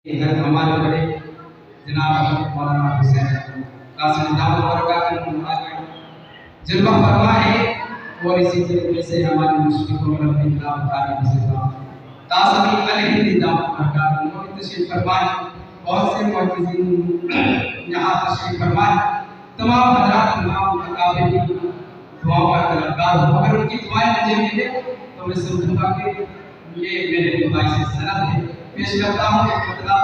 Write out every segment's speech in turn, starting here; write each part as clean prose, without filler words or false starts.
इधर हमारे बड़े जनाब मौलाना हुसैन कासिम दामद बरकातुहू जुल्म फरमाए और इसी तरीके से हमारे मुश्किलों पर भी तारीफ से कासिम अलहिंदी दामद बरकातुहू तशरीफ फरमाए। बहुत से मुअज्जिज़ीन यहाँ तशरीफ फरमाए। तमाम हज़रात तमाम अकाबिर दुआओं का तलबगार हो। अगर उनकी दुआएं मुझे मिले तो मैं समझूंगा कि ये मेरे दुआ से सनद है। पेश करता हूँ एक मतला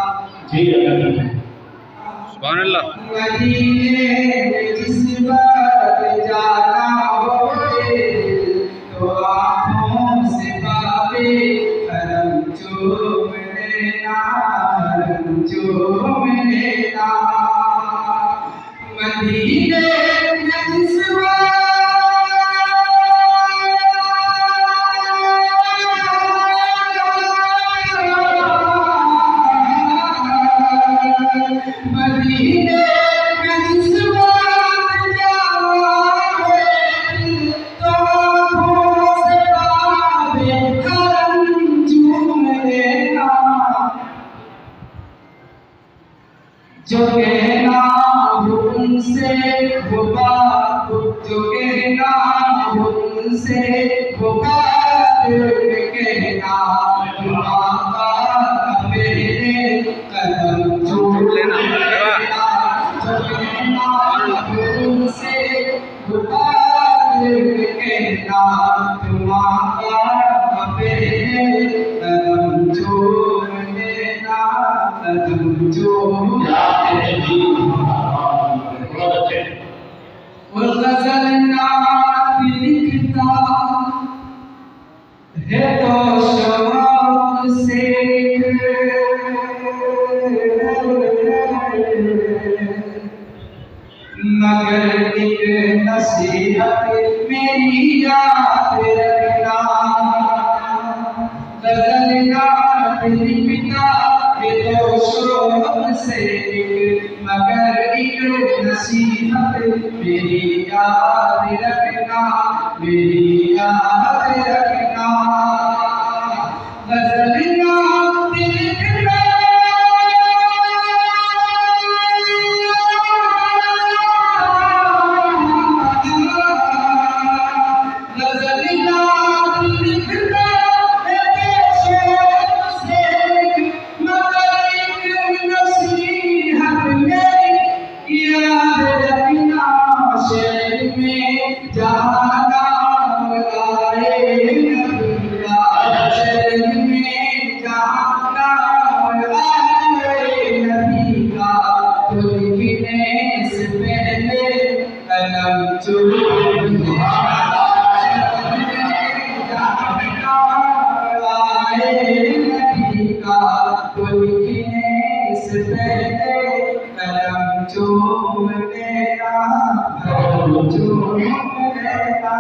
जी सुभान अल्लाह। मदीने में जिस बार जाना हो तो आँखों से पावे करम चूम लेना, करम चूम लेना। मदीने में जिस जो कहना उनसे वो बात, जो कहना उनसे वो बात कहना। आका मेरे कदम छोड़ लेना, जो कहना उनसे वो बात कहना। तुम आका मेरे कदम छोड़ लेना, कदम छोड़। और गज़ल नात लिखता है तो शौक़ से, मगर एक नसीहत मेरी याद रखना। गज़ल नात लिखता है तो शौक़ से, मगर एक नसीहत मेरी याद रखना, मेरी याद रखना। गज़ल नात लिखना जाना आए नबिया, शहर में जाना आए नबिया। तो लिखने से पहले कलम चूम लेना, शहर में जाना आए नबिया। तो लिखने से पहले कलम चूम लेना, कलम चूम लेना।